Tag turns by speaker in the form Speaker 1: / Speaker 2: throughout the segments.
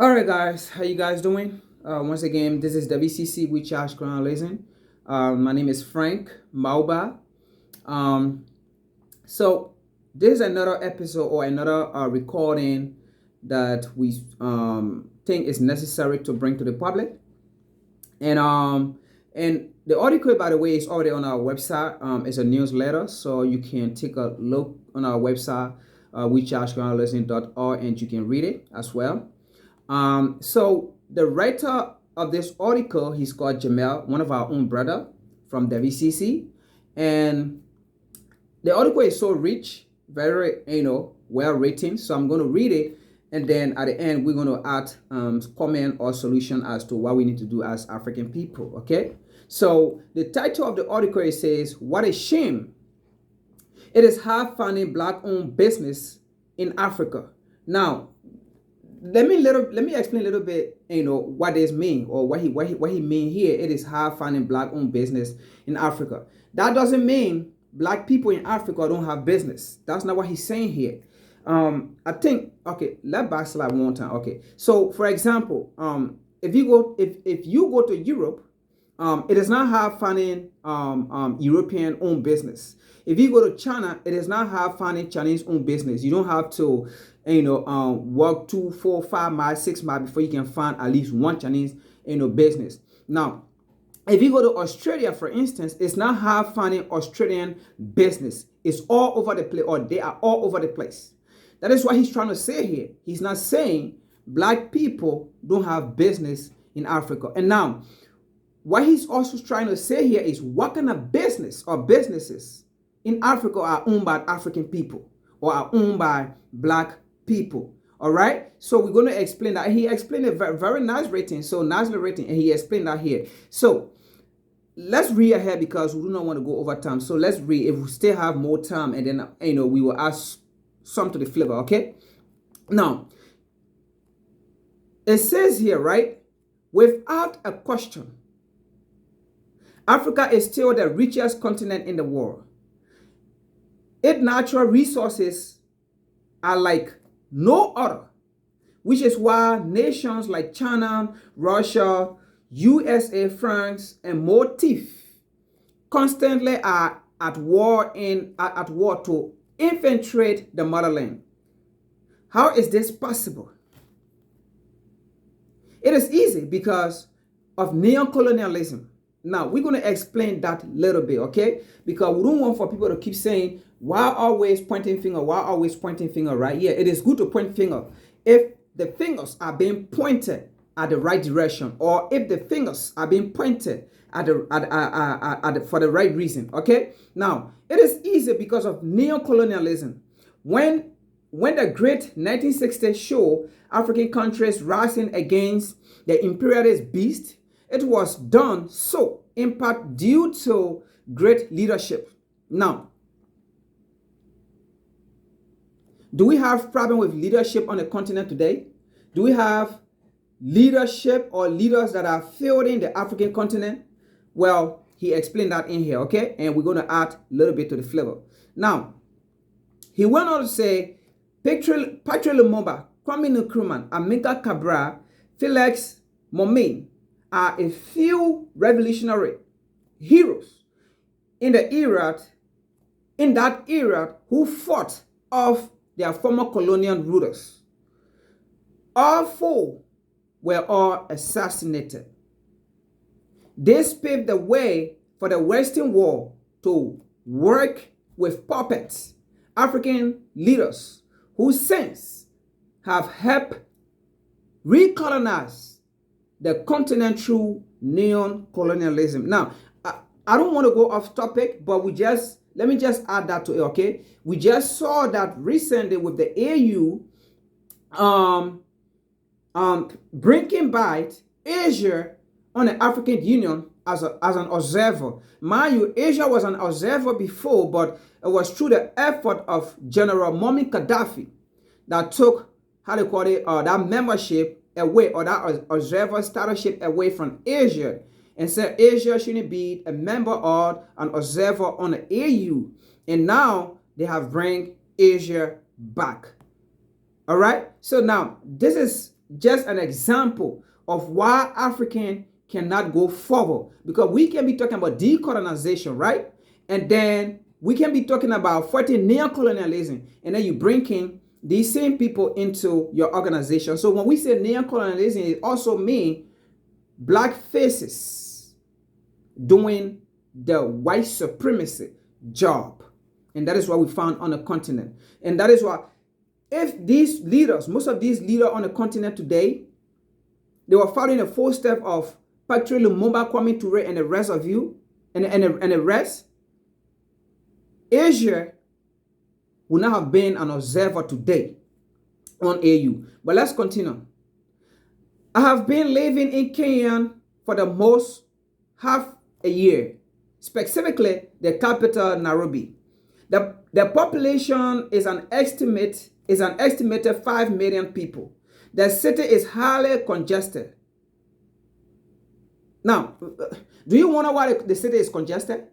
Speaker 1: All right, guys, how you guys doing? Once again, this is WCC Recharge Journalism. My name is Frank Mauba. Um, so this is another episode or another recording that we think is necessary to bring to the public. And the article, by the way, is already on our website. It's a newsletter, so you can take a look on our website, rechargejournalism.org, and you can read it as well. So the writer of this article, he's called Jamel, one of our own brother from the VCC, and the article is so rich, very well written. So I'm going to read it, and then at the end we're going to add comment or solution as to what we need to do as African people. Okay. So the title of the article says, "What a shame! It is hard finding Black-owned business in Africa." Now, let me explain a little bit, what this mean or what he mean here. It is hard finding Black-owned business in Africa. That doesn't mean Black people in Africa don't have business. That's not what he's saying here. I think, okay, let's backslide one time. Okay, so for example, if you go to Europe, it is not hard finding European owned business. If you go to China, it is not hard finding Chinese owned business. You don't have to, walk 2, 4, 5 miles, 6 miles before you can find at least one Chinese, business. Now, if you go to Australia, for instance, it's not hard finding Australian business. It's all over the place, or they are all over the place. That is what he's trying to say here. He's not saying Black people don't have business in Africa. And now, what he's also trying to say here is what kind of business or businesses in Africa are owned by African people or are owned by Black people. All right. So we're going to explain that. He explained it very, very nice rating. So nicely written. And he explained that here. So let's read ahead because we do not want to go over time. So let's read. If we still have more time, and then, we will add some to the flavor. Okay. Now, it says here, right? Without a question, Africa is still the richest continent in the world. Its natural resources are like no other, which is why nations like China, Russia, USA, France, and more teeth constantly are at war to infiltrate the motherland. How is this possible? It is easy because of neocolonialism. Now, we're going to explain that a little bit, okay? Because we don't want for people to keep saying, why always pointing finger, right? Yeah, it is good to point finger if the fingers are being pointed at the right direction, or if the fingers are being pointed for the right reason, okay? Now, it is easy because of neocolonialism. When the great 1960s show African countries rising against the imperialist beast, it was done so in part due to great leadership. Now, do we have problem with leadership on the continent today? Do we have leadership or leaders that are failing the African continent? Well, he explained that in here, okay? And we're going to add a little bit to the flavor. Now, he went on to say, Patrick Lumumba, Kwame Nkrumah, Amilcar Cabral, Felix Momin are a few revolutionary heroes in that era who fought off their former colonial rulers. All four were all assassinated. This paved the way for the Western world to work with puppets, African leaders who since have helped recolonize the continent through neocolonialism. Now, I don't want to go off topic, but let me just add that to it, okay? We just saw that recently with the AU bringing back Asia on the African Union as an observer. Mind you, Asia was an observer before, but it was through the effort of General Muammar Gaddafi that took, that membership away, or that observer statusship away from Asia, and said Asia shouldn't be a member or an observer on the AU. And now they have bring Asia back. All right. So now this is just an example of why African cannot go forward, because we can be talking about decolonization, right? And then we can be talking about fighting neocolonialism, and then you bring in these same people into your organization. So when we say neocolonialism, it also means black faces doing the white supremacy job. And that is what we found on the continent. And that is why, if these leaders, most of these leaders on the continent today, they were following the footsteps of Patrick Lumumba, Kwame Ture, and the rest of you, and the rest, Asia would not have been an observer today on AU. But let's continue. I have been living in Kenya for the most half a year, specifically the capital, Nairobi. The population is an estimated 5 million people. The city is highly congested. Now, do you wonder why the city is congested?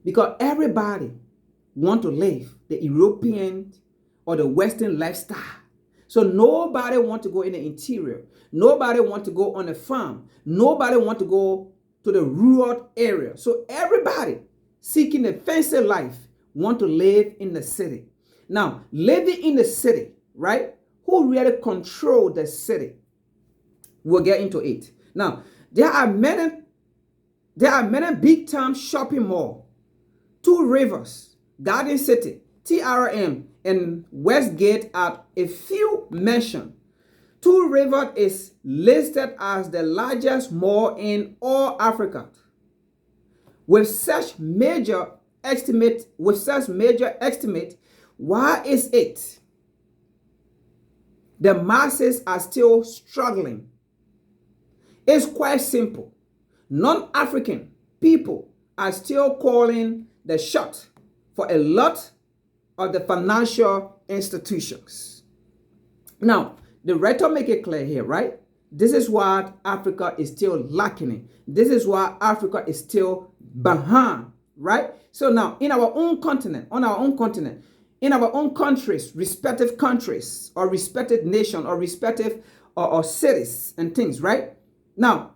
Speaker 1: Because everybody want to live the European or the Western lifestyle. So nobody want to go in the interior. Nobody want to go on a farm. Nobody want to go to the rural area. So everybody seeking a fancy life want to live in the city. Now, living in the city, right? Who really control the city? We'll get into it. Now, there are many big time shopping malls, Two Rivers, Garden City, TRM, and Westgate are a few mentioned. Two Rivers is listed as the largest mall in all Africa. With such major estimate, why is it the masses are still struggling? It's quite simple. Non-African people are still calling the shot for a lot of the financial institutions. Now, the writer make it clear here, right? This is what Africa is still lacking in. This is why Africa is still behind, right? So now, in our own continent, in our own countries, respective countries, or respective nation, or respective or cities and things, right? Now,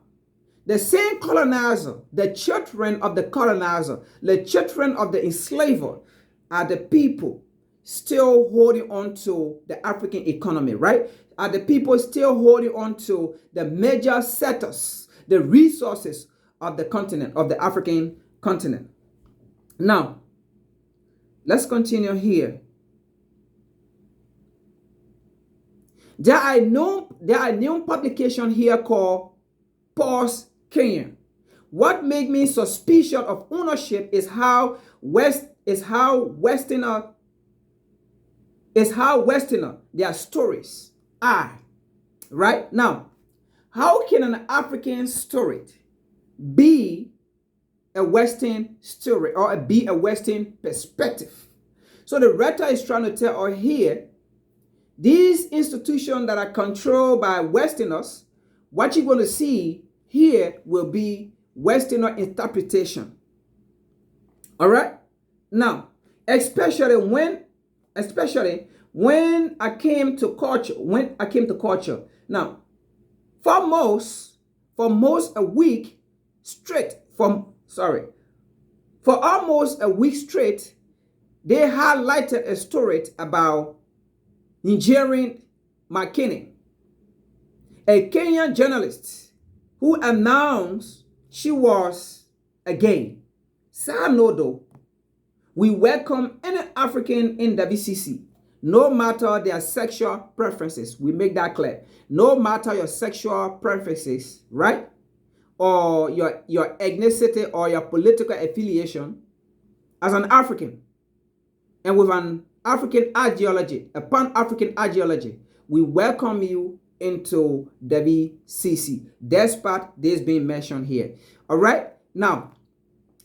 Speaker 1: the same colonizer, the children of the colonizer, the children of the enslaver are the people still holding on to the African economy, right? Are the people still holding on to the major sectors, the resources of the continent, of the African continent. Now, let's continue here. There are new publication here called Pause Kenya. What makes me suspicious of ownership is how Westerner their stories are. Right now, how can an African story be a Western story or be a Western perspective? So the writer is trying to tell us here, these institutions that are controlled by Westerners, what you're going to see here will be Westerner interpretation. All right? Now, especially when I came to culture, now, for almost a week straight, for almost a week straight, they highlighted a story about Nigerian McKinney, a Kenyan journalist who announced she was a gay. Sad note though, we welcome any African in the VCC, no matter their sexual preferences. We make that clear. No matter your sexual preferences, right? Or your ethnicity or your political affiliation, as an African and with an African ideology, a pan-African ideology, we welcome you into the VCC. Despite this being mentioned here. All right? Now,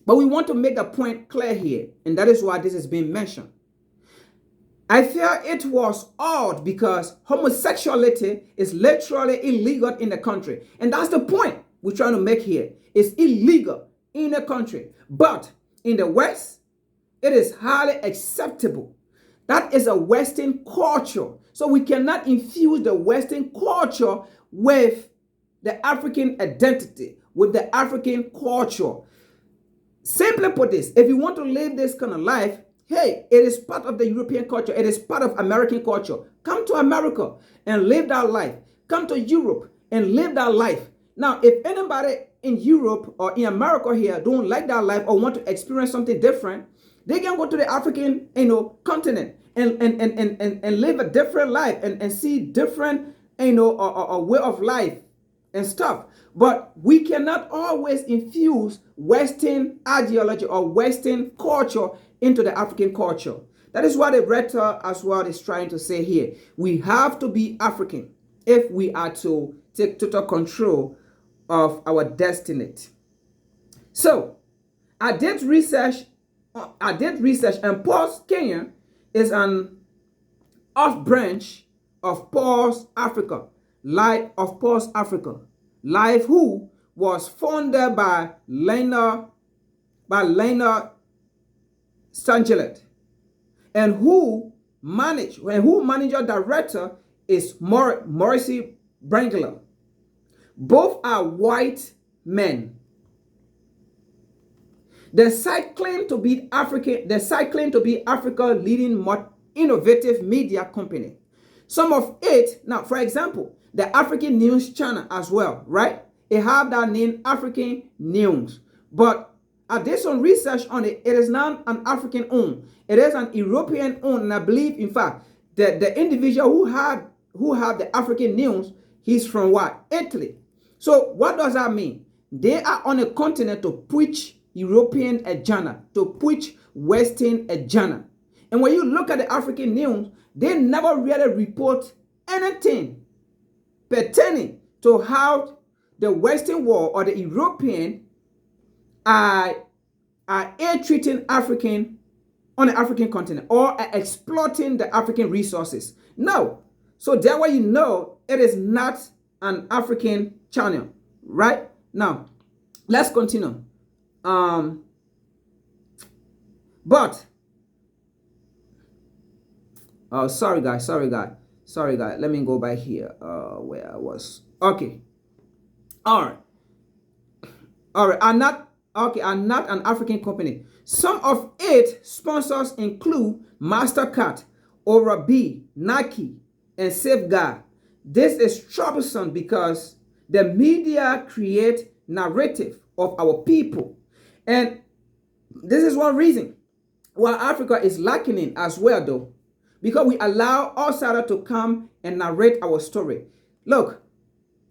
Speaker 1: but we want to make a point clear here, and that is why this is being mentioned. I feel it was odd because homosexuality is literally illegal in the country. And that's the point we're trying to make here. It's illegal in the country. But in the West, it is highly acceptable. That is a Western culture. So we cannot infuse the Western culture with the African identity, with the African culture. Simply put this, if you want to live this kind of life, hey, it is part of the European culture. It is part of American culture. Come to America and live that life. Come to Europe and live that life. Now, if anybody in Europe or in America here don't like that life or want to experience something different, they can go to the African, continent and live a different life and see different, a way of life and stuff. But we cannot always infuse Western ideology or Western culture into the African culture. That is what the writer as well is trying to say here. We have to be African if we are to take total control of our destiny. So I did research, and Paul's Kenya is an off branch of Paul's Africa, Life of Paul's Africa, Life who was founded by Leonard Stangelet, and who manager director is Morrissey Brangler. Both are white men. The site claimed to be Africa's leading innovative media company. Some of it, now for example, the African News Channel as well, right? It have that name, African News. But I did some research on it. It is not an African owned. It is an European owned. And I believe, in fact, that the individual who have the African News, he's from what? Italy. So what does that mean? They are on a continent to preach European agenda, to preach Western agenda. And when you look at the African News, they never really report anything pertaining to how the Western world or the European are treating African on the African continent or are exploiting the African resources. No. So that way you know it is not an African channel, right? Now, let's continue. Sorry guys. Let me go back here. Where I was. Okay. All right. I'm not an African company. Some of its sponsors include MasterCard, Oral-B, Nike, and Safeguard. This is troublesome because the media create narrative of our people. And this is one reason why Africa is lacking in as well, though, because we allow outsiders to come and narrate our story. Look,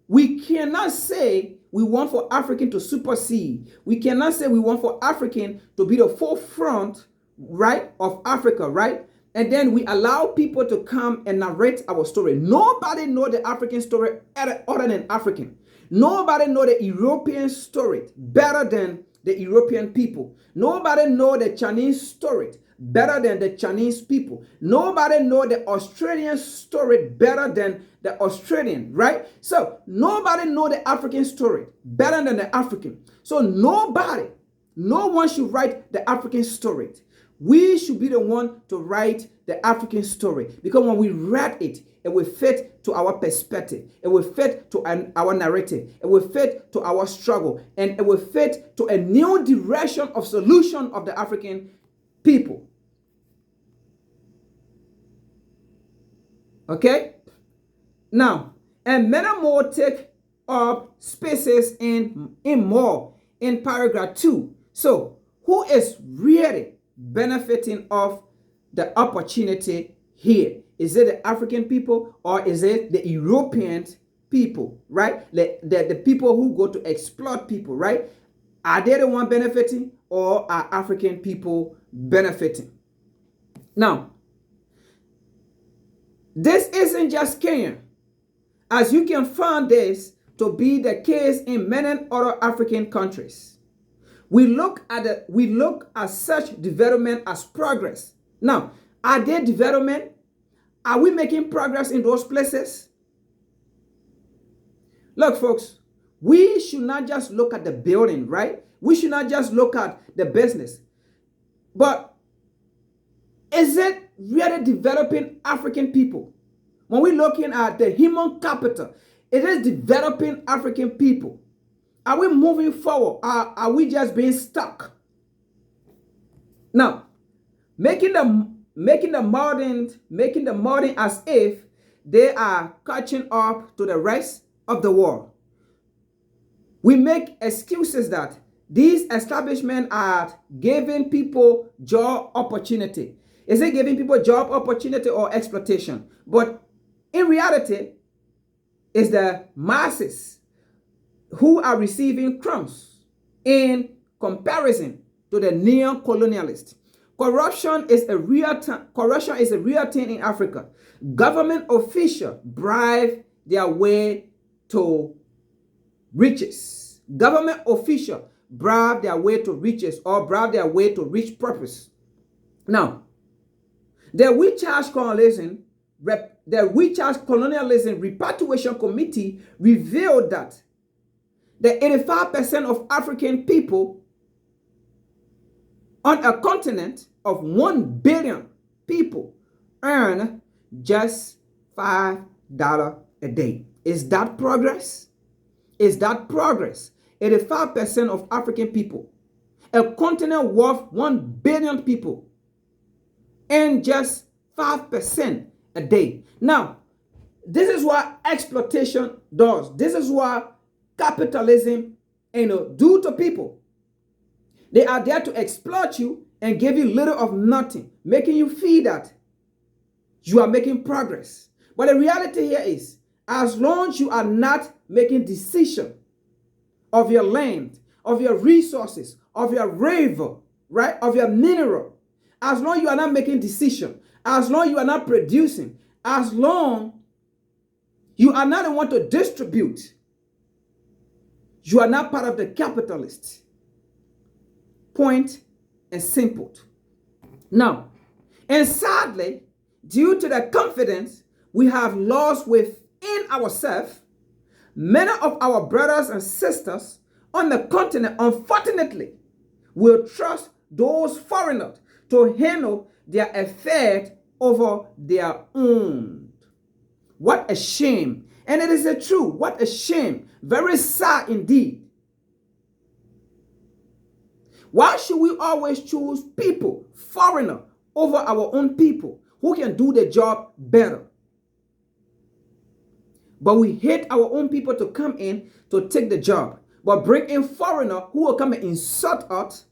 Speaker 1: we cannot say we want for African to supersede. We cannot say we want for African to be the forefront, right, of Africa, right? And then we allow people to come and narrate our story. Nobody know the African story other than African. Nobody know the European story better than the European people. Nobody know the Chinese story better than the Chinese people. Nobody know the Australian story better than the Australian, right? So nobody know the African story better than the African. So no one should write the African story. We should be the one to write the African story, because when we read it, it will fit to our perspective. It will fit to our narrative. It will fit to our struggle, and it will fit to a new direction of solution of the African people. Okay? Now, and many more take up spaces in paragraph 2. So, who is really benefiting of the opportunity here? Is it the African people or is it the European people, right? The people who go to exploit people, right? Are they the one benefiting or are African people benefiting? Now, this isn't just Kenya, as you can find this to be the case in many other African countries. We look at such development as progress. Now, are there development? Are we making progress in those places? Look, folks, we should not just look at the building, right? We should not just look at the business. But is it really developing African people? When we're looking at the human capital, it is developing African people. Are we moving forward? Are we just being stuck? Now, making the modern as if they are catching up to the rest of the world. We make excuses that these establishments are giving people job opportunity. Is it giving people job opportunity or exploitation? But in reality, it's the masses who are receiving crumbs in comparison to the neo-colonialists. Corruption is a real thing in Africa. Government officials bribe their way to riches. Government officials bribe their way to riches or bribe their way to rich purpose. Now, the Richest Colonialism Repatriation Committee revealed that the 85% of African people on a continent of 1 billion people earn just $5 a day. Is that progress? Is that progress? 85% of African people, a continent worth 1 billion people, earn just 5% a day. Now, this is what exploitation does. This is what capitalism, do to people. They are there to exploit you and give you little of nothing, making you feel that you are making progress. But the reality here is, as long as you are not making decision of your land, of your resources, of your river, right, of your mineral, as long as you are not making decision, as long as you are not producing, as long you are not the one to distribute, you are not part of the capitalists. Point and simple. Now, and sadly, due to the confidence we have lost within ourselves, many of our brothers and sisters on the continent, unfortunately, will trust those foreigners to handle their affairs over their own. What a shame. And it is a truth. What a shame. Very sad indeed. Why should we always choose people, foreigner, over our own people who can do the job better? But we hate our own people to come in to take the job, but bring in foreigner who will come and insult us,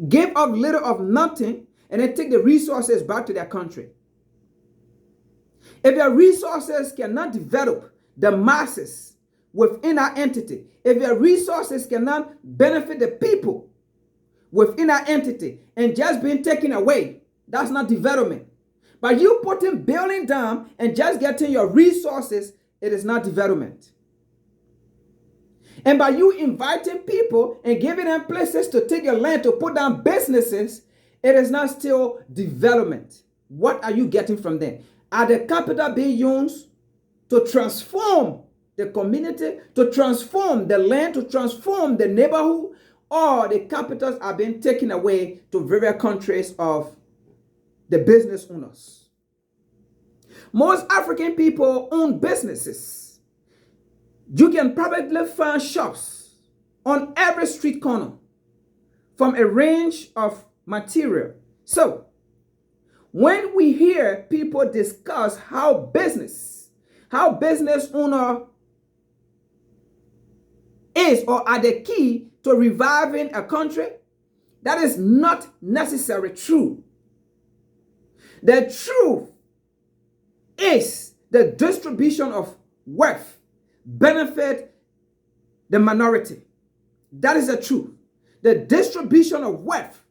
Speaker 1: give up little of nothing, and then take the resources back to their country. If their resources cannot develop the masses within our entity, if their resources cannot benefit the people within our entity and just being taken away, that's not development. By you putting building down and just getting your resources, it is not development. And by you inviting people and giving them places to take your land to put down businesses, it is not still development. What are you getting from them? Are the capital being used to transform the community, to transform the land, to transform the neighborhood, or the capitals are being taken away to various countries of the business owners? Most African people own businesses. You can probably find shops on every street corner from a range of material. So, when we hear people discuss how business owner is or are the key to reviving a country, that is not necessarily true. The truth is the distribution of wealth benefit the minority. That is the truth. The distribution of wealth,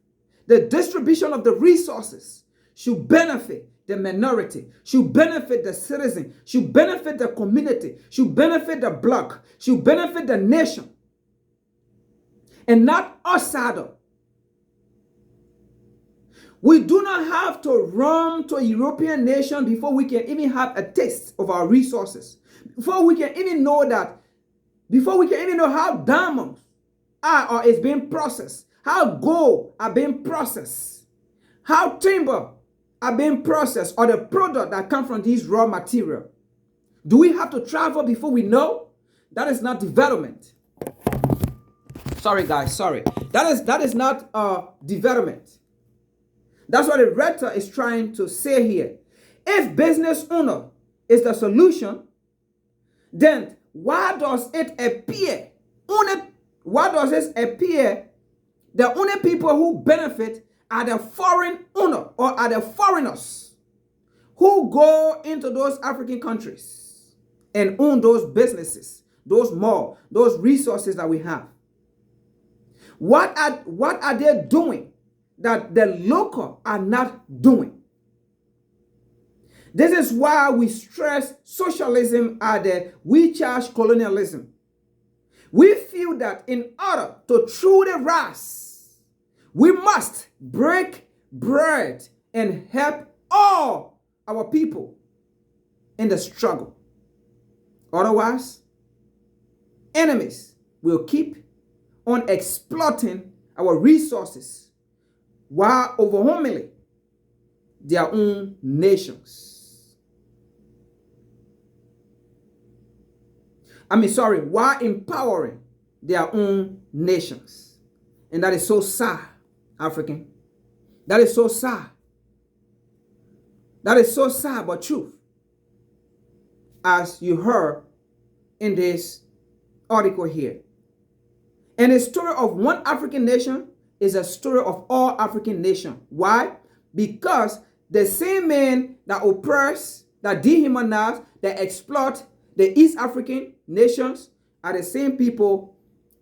Speaker 1: the distribution of the resources should benefit the minority, should benefit the citizen, should benefit the community, should benefit the bloc, should benefit the nation, and not outsider. We do not have to run to a European nation before we can even have a taste of our resources, before we can even know how diamonds are or is being processed, how gold are being processed, how timber are being processed, or the product that come from these raw material, do we have to travel before we know? That is not development. Sorry, guys. Sorry. That is not development. That's what the writer is trying to say here. If business owner is the solution, then why does it appear the only people who benefit are the foreign owner, or are the foreigners who go into those African countries and own those businesses, those malls, those resources that we have? What are they doing that the local are not doing? This is why we stress socialism at the we charge colonialism. We feel that in order to truly rise, we must break bread and help all our people in the struggle. Otherwise, enemies will keep on exploiting our resources while overwhelming their own nations. While empowering their own nations. And that is so sad, African. That is so sad. That is so sad, but truth. As you heard in this article here. And the story of one African nation is a story of all African nations. Why? Because the same men that oppress, that dehumanize, that exploit the East African nations are the same people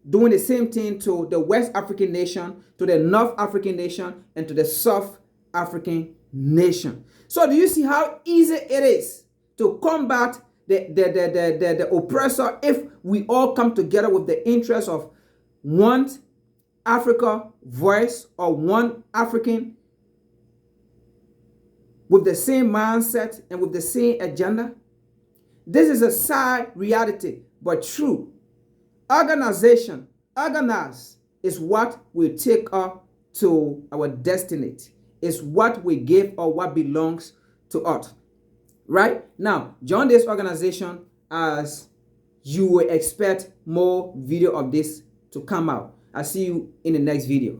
Speaker 1: doing the same thing to the West African nation, to the North African nation, and to the South African nation. So do you see how easy it is to combat the oppressor if we all come together with the interest of one Africa voice, or one African with the same mindset and with the same agenda? This is a sad reality, but true. Organize is what will take us to our destiny. It's what we give, or what belongs to us. Right? Now, join this organization as you will expect more video of this to come out. I'll see you in the next video.